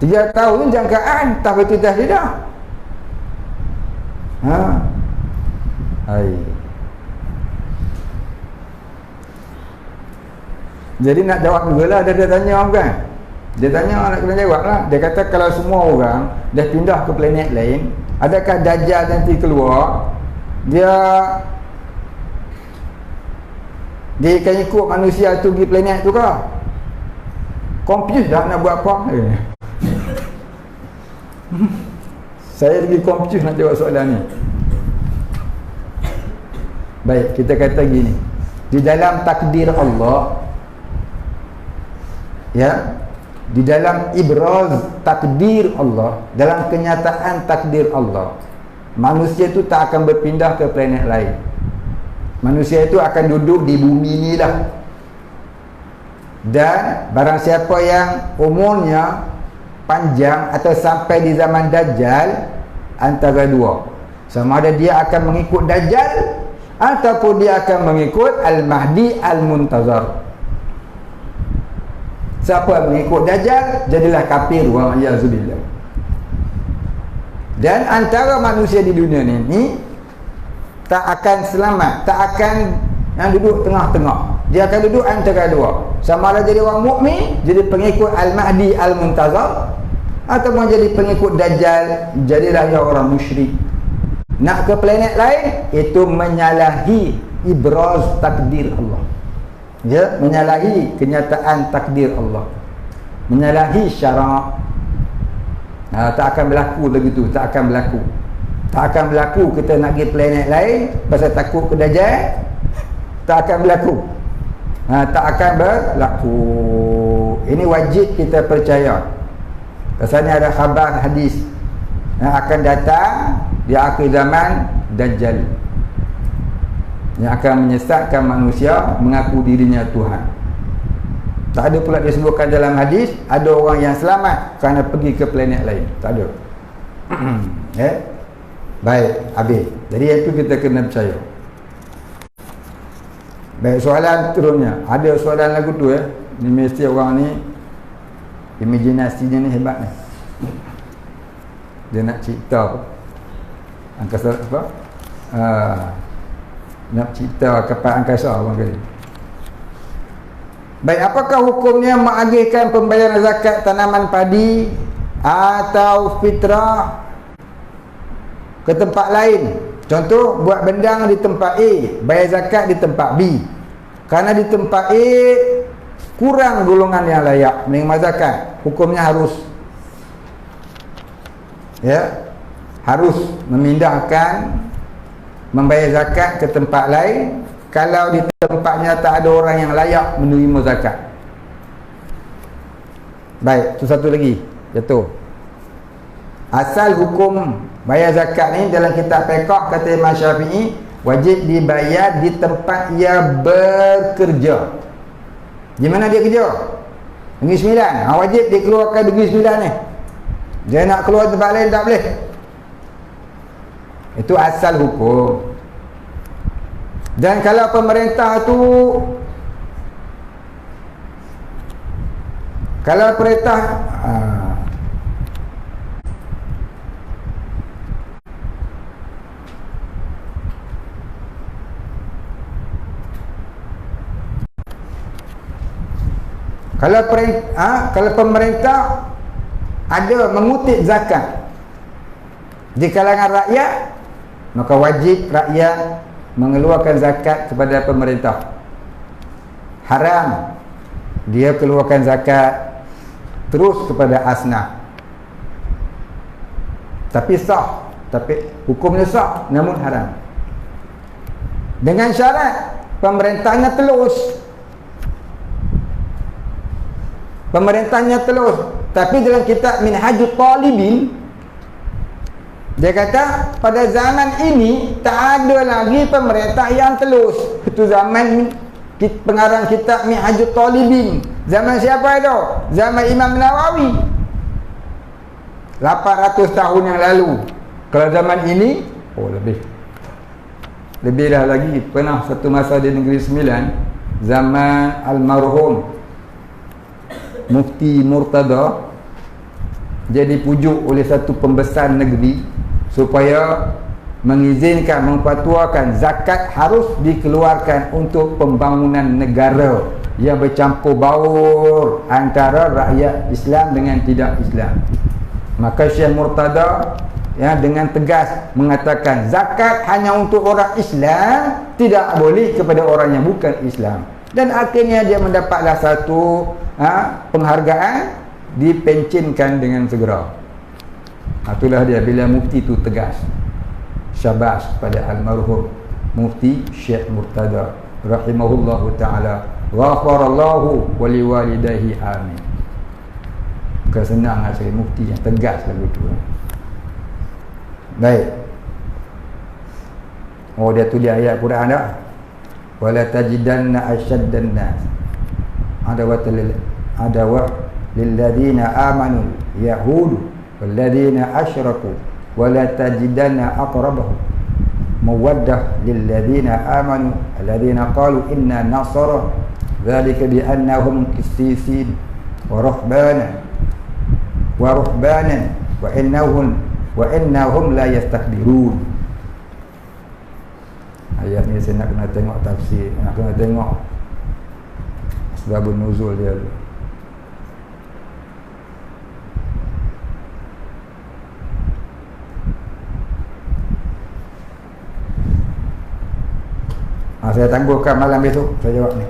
A: 3 tahun jangkaan, tak betul dah dia dah. Jadi nak jawab juga lah. Dia tanya kan, dia tanya nak kena jawab lah. Dia kata kalau semua orang dah pindah ke planet lain, adakah Dajjal nanti keluar, dia akan ikut manusia tu pergi planet tu kah? Confused dah nak buat apa? Saya lagi confused nak jawab soalan ni. Baik, kita kata gini, di dalam takdir Allah, ya, di dalam ibraz takdir Allah, dalam kenyataan takdir Allah, manusia itu tak akan berpindah ke planet lain. Manusia itu akan duduk di bumi ni lah. Dan barang siapa yang umurnya panjang atau sampai di zaman Dajjal, antara dua, sama ada dia akan mengikut Dajjal ataupun dia akan mengikut Al-Mahdi Al-Muntazar. Siapa yang mengikut Dajjal jadilah kafir, wa a'udzubillah. Dan antara manusia di dunia ni tak akan selamat, tak akan yang duduk tengah-tengah. Dia akan duduk antara dua, sama ada jadi orang mukmin, jadi pengikut Al-Mahdi Al-Muntazar, ataupun jadi pengikut Dajjal, jadilah dia orang musyrik. Nak ke planet lain, itu menyalahi ibraz takdir Allah. Ya, menyalahi kenyataan takdir Allah, menyalahi syarak. Tak akan berlaku begitu, tak akan berlaku. Tak akan berlaku kita nak pergi planet lain pasal takut ke Dajjal. Tak akan berlaku. Tak akan berlaku. Ini wajib kita percaya. Rasanya ada khabar hadis yang akan datang di akhir zaman Dajjal, yang akan menyesatkan manusia mengaku dirinya Tuhan. Tak ada pula disebutkan dalam hadis ada orang yang selamat kerana pergi ke planet lain. Tak ada. Baik, habis. Jadi itu kita kena percaya. Baik, soalan turunnya. Ada soalan lagu tu ya. Ni mesti orang ni imajinasinya ni hebat ni. Dia nak cerita apa? Angkasa apa? Nak cerita kapal angkasa orang kali. Baik, apakah hukumnya mengagihkan pembayaran zakat tanaman padi atau fitrah ke tempat lain? Contoh, buat bendang di tempat A, bayar zakat di tempat B. Kerana di tempat A kurang golongan yang layak menerima zakat, hukumnya harus memindahkan membayar zakat ke tempat lain kalau di tempatnya tak ada orang yang layak menerima zakat. Baik, tu satu lagi jatuh. Asal hukum bayar zakat ni dalam kitab fiqh kata Imam Syafi'i wajib dibayar di tempat ia bekerja. Di mana dia kerja? Negeri Sembilan. Wajib dikeluarkan Negeri Sembilan ni. Dia nak keluar tempat lain tak boleh. Itu asal hukum. Dan kalau pemerintah tu, kalau perintah kalau pemerintah ada mengutip zakat di kalangan rakyat, maka wajib rakyat mengeluarkan zakat kepada pemerintah. Haram dia keluarkan zakat terus kepada asnaf. Tapi sah, tapi hukumnya sah, namun haram. Dengan syarat pemerintahnya telus. Pemerintahnya telus. Tapi dalam kitab Minhajut Talibin, dia kata pada zaman ini tak ada lagi pemerintah yang telus. Itu zaman pengarang kitab Minhajut Talibin. Zaman siapa itu? Zaman Imam Nawawi, 800 tahun yang lalu. Kalau zaman ini, lebih dah lagi. Pernah satu masa di Negeri Sembilan, zaman almarhum Mufti Murtada, dia dipujuk oleh satu pembesar negeri supaya mengizinkan, memfatwakan zakat harus dikeluarkan untuk pembangunan negara yang bercampur baur antara rakyat Islam dengan tidak Islam. Maka Syekh Murtada dengan tegas mengatakan zakat hanya untuk orang Islam, tidak boleh kepada orang yang bukan Islam. Dan akhirnya dia mendapatlah satu penghargaan, dipencinkan dengan segera. Itulah dia bila mufti itu tegas. Syabas kepada almarhum Mufti Syekh Murtada rahimahullahu ta'ala, ghafarallahu wali walidayhi, amin. Bukan senang sekali mufti yang tegas lagu tu. Baik. Dia tulis ayat Quran dah. Wala tajidanna asyaddan nas adawah lilladhina amanu yahudu walladhina asyraku wala tajidanna aqrabahum mawaddah lilladhina amanu alladhina qalu inna nasara dhalika biannahum qissisin wa ruhbanan wa innahum la yastakbirun. Ayat ni saya nak kena tengok tafsir, nak kena tengok asbabun nuzul dia. Saya tangguhkan malam besok saya jawab ni.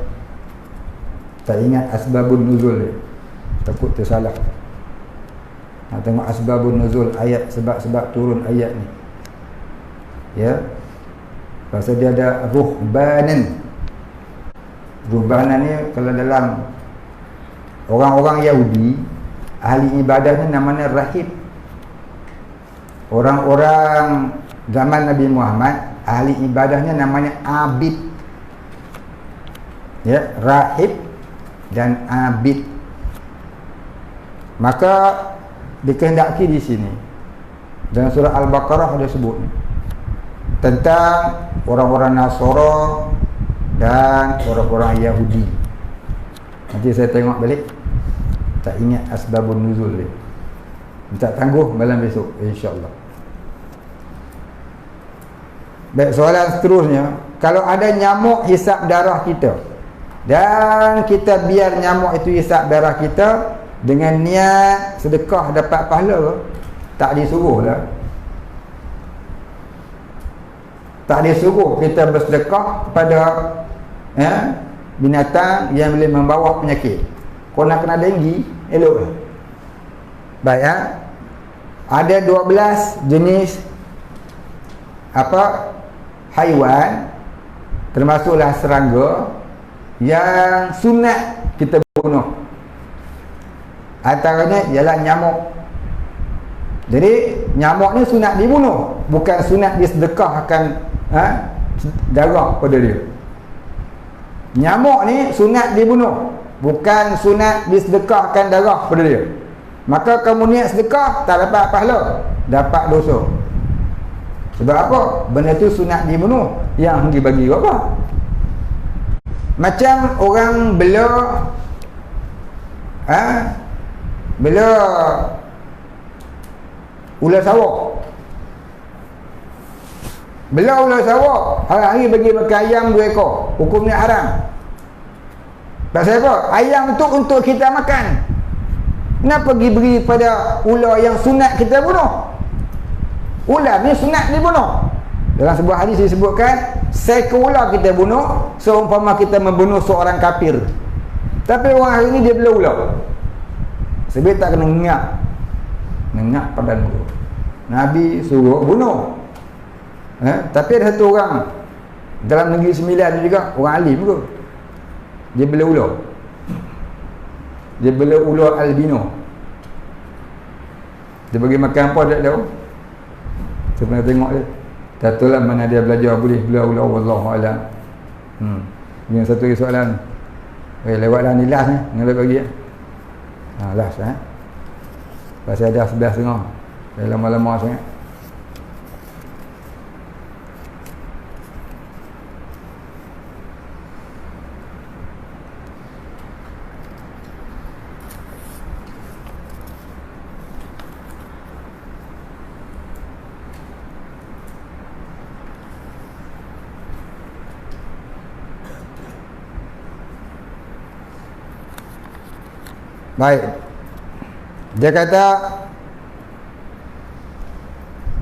A: Tak ingat asbabun nuzul dia, takut tersalah. Nak tengok asbabun nuzul ayat, sebab-sebab turun ayat ni. Ya. Pasal dia ada ruhbanan. Ruhbanan ni kalau dalam orang-orang Yahudi, ahli ibadahnya namanya rahib. Orang-orang zaman Nabi Muhammad, ahli ibadahnya namanya abid. Ya, rahib dan abid. Maka dikehendaki di sini dalam surah Al-Baqarah ada sebut tentang orang-orang Nasara dan orang-orang Yahudi. Nanti saya tengok balik, tak ingat asbabun nuzul dia. Minta tangguh malam besok insya-Allah. Baik, soalan seterusnya, kalau ada nyamuk hisap darah kita dan kita biar nyamuk itu hisap darah kita dengan niat sedekah dapat pahala, tak disuruh lah. Tak disuruh kita bersedekah kepada binatang yang boleh membawa penyakit. Kau nak kena denggi, elok. Baik, ada 12 jenis haiwan, termasuklah serangga, yang sunat kita bunuh. Antaranya ialah nyamuk. Jadi nyamuk ni sunat dibunuh, bukan sunat disedekahkan darah pada dia. Nyamuk ni sunat dibunuh, bukan sunat disedekahkan darah pada dia. Maka kamu niat sedekah, tak dapat pahala, dapat dosa. Sebab apa? Benda tu sunat dibunuh, yang dibagi apa? Macam orang bela bela ular sawak. Bela ular sawak, hari-hari bagi makan ayam 2 ekor, hukumnya haram. Pasal apa? Ayam tu untuk kita makan. Kenapa pergi beri pada ular yang sunat kita bunuh? Ular ni sunat dibunuh. Dalam sebuah hadis disebutkan, seekor ular kita bunuh seumpama kita membunuh seorang kafir. Tapi orang hari ni dia bela ular. Sebab tak kena ngak padan tu. Nabi suruh bunuh. Tapi ada satu orang dalam Negeri Sembilan juga, orang alim tu, dia bela ular. Dia bela ular albino. Dia bagi makan apa tak tahu. Saya pernah tengok dia. Tak tahu lah mana dia belajar boleh bela ular, wallahualam. Yang satu lagi soalan. Lewatlah ni last ni, nak bagi last pasal dah 11.30. Lama-lama sangat. Baik. Dia kata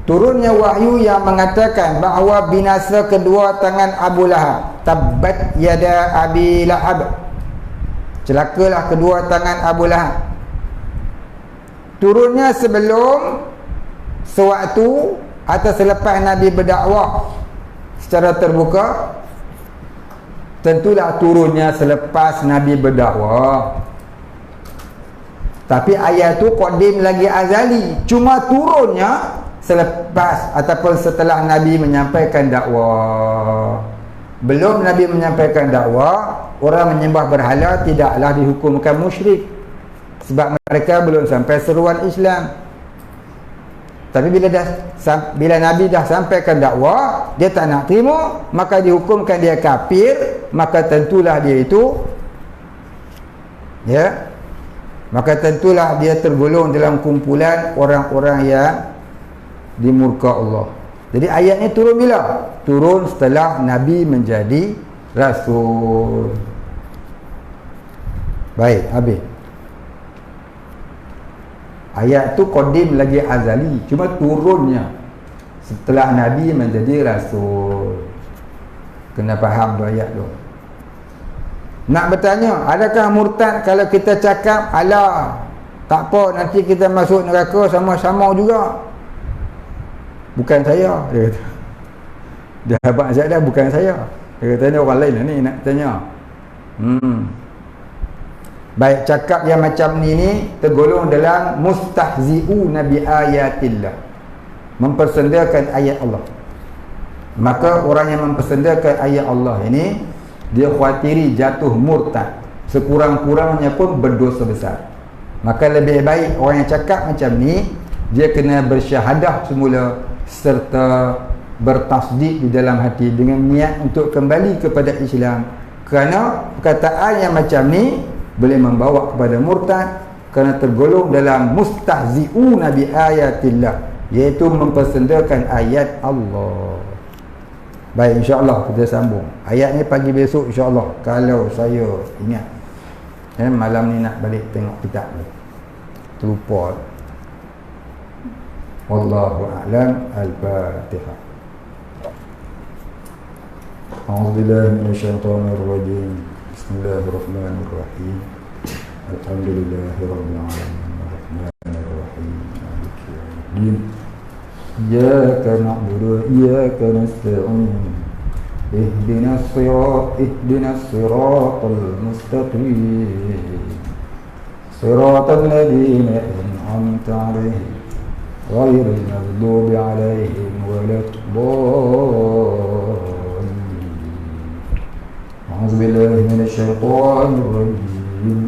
A: turunnya wahyu yang mengatakan bahawa binasa kedua tangan Abu Lahab. Tabbat yada Abi Lahab. Celakalah kedua tangan Abu Lahab. Turunnya sebelum, sewaktu atau selepas Nabi berdakwah secara terbuka? Tentulah turunnya selepas Nabi berdakwah. Tapi ayat tu qadim lagi azali, cuma turunnya selepas ataupun setelah Nabi menyampaikan dakwah. Belum Nabi menyampaikan dakwah, orang menyembah berhala tidaklah dihukumkan musyrik, sebab mereka belum sampai seruan Islam. Tapi bila Nabi dah sampaikan dakwah, dia tak nak terima, maka dihukumkan dia kafir, maka tentulah dia itu maka tentulah dia tergolong dalam kumpulan orang-orang yang dimurka Allah. Jadi ayat ni turun bila? Turun setelah Nabi menjadi Rasul. Baik, habis. Ayat tu qadim lagi azali, cuma turunnya setelah Nabi menjadi Rasul. Kena faham tu ayat tu. Nak bertanya, adakah murtad kalau kita cakap alah tak apa, nanti kita masuk neraka sama-sama juga? Bukan saya, dia kata. Dia abang saya dah, bukan saya. Dia kata ni orang lain lah ni nak tanya. Baik, cakap yang macam ni tergolong dalam mustahzi'una bi ayatillah, mempersendakan ayat Allah. Maka orang yang mempersendakan ayat Allah ini, dia khawatiri jatuh murtad, sekurang-kurangnya pun berdosa besar. Maka lebih baik orang yang cakap macam ni, dia kena bersyahadah semula serta bertasdik di dalam hati dengan niat untuk kembali kepada Islam. Kerana perkataan yang macam ni boleh membawa kepada murtad, kerana tergolong dalam mustahzi'una bi ayatillah, iaitu mempersendakan ayat Allah. Baik, insya-Allah kita sambung. Ayat ni pagi besok insya-Allah, kalau saya ingat. Malam ni nak balik tengok kitab ni. Terlupa. Wallahu a'lam. Al-Fatihah. A'udzubillahi minasyaitonir rajim. Bismillahirrahmanirrahim. Alhamdulillahirabbil alamin. Arrahmanir rahim. Maliki yaumiddin. Iyyaka na'budu wa iyyaka nasta'in. Ihdinas siratal mustaqim. Siratal ladzina an'amta 'alaihim ghairil maghdubi 'alaihim waladdallin. أعوذ بالله من الشيطان الرجيم.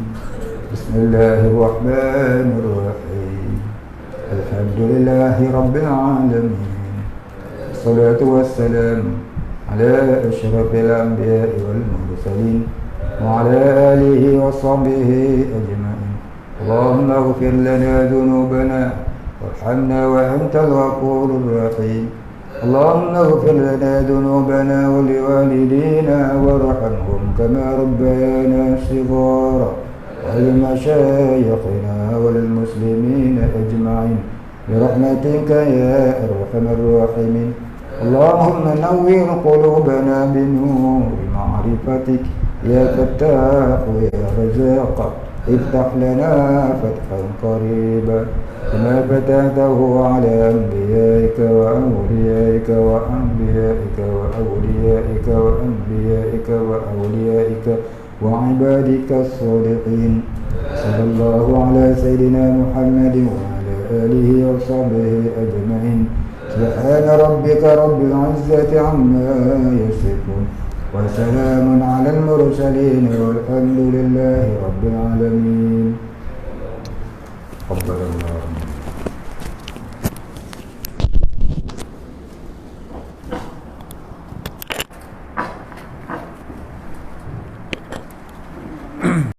A: بسم الله الرحمن الرحيم. الحمد لله رب العالمين، الصلاة والسلام على أشرف الأنبياء والمرسلين وعلى آله وصحبه أجمعين. اللهم اغفر لنا ذنوبنا وارحمنا وأنت الغفور الرحيم. اللهم اغفر لنا ذنوبنا ولوالدينا وارحمهم كما ربيانا صغارا، ولمشايخنا وللمسلمين أجمعين برحمتك يا أرحم الراحمين. اللهم نور قلوبنا بنور معرفتك يا فتاح يا رزاق. افتح لنا فتحا قريبا كما فتحته على أنبيائك وأوليائك وأنبيائك وأوليائك وأنبيائك وأوليائك وعبادك الصالحين. صلى الله على سيدنا محمد وعلى آله وصحبه أجمعين. سبحان ربك رب العزة عما يصفون، وسلام على المرسلين، والحمد لله رب العالمين. تقبل الله.